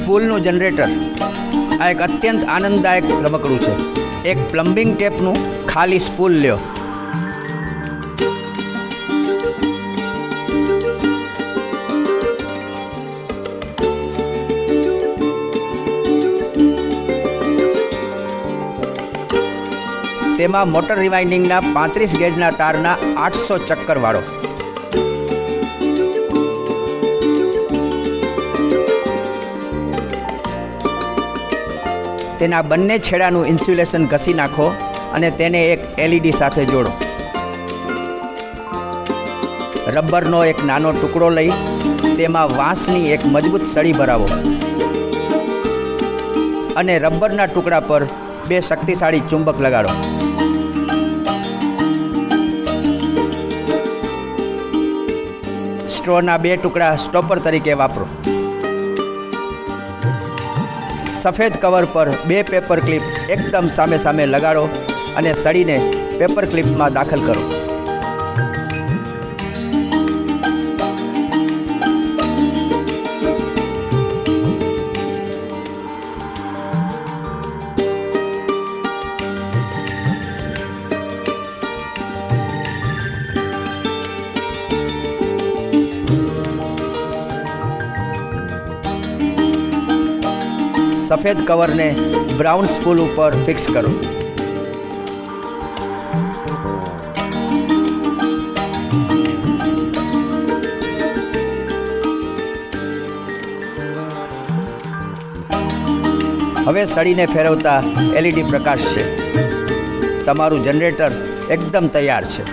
સ્પૂલનું generator આ એક અત્યંત આનંદદાયક રમકડું છે. એક પ્લમ્બિંગ ટેપનું ખાલી સ્પૂલ લ્યો. તેમાં મોટર રિવાઇન્ડિંગના 35 ગેજના તારના 800 ચક્કર વાળો. તેના બંને છેડાનું ઇન્સ્યુલેશન ઘસી નાખો અને તેને એક LED સાથે જોડો. રબરનો એક નાનો ટુકડો લઈ તેમાં વાંસની એક મજબૂત સળી ભરાવો અને રબરના ટુકડા પર 2 શક્તિશાળી ચુંબક લગાડો. સ્ટ્રોના 2 ટુકડા સ્ટોપર તરીકે વાપરો. સફેદ કવર પર 2 પેપર ક્લિપ એકદમ સામે સામે લગાડો અને સળીને પેપર ક્લિપમાં દાખલ કરો. સફેદ કવરને બ્રાઉન સ્પૂલ ઉપર ફિક્સ કરો. હવે સળીને ફેરવતા LED પ્રકાશશે. તમારું જનરેટર એકદમ તૈયાર છે.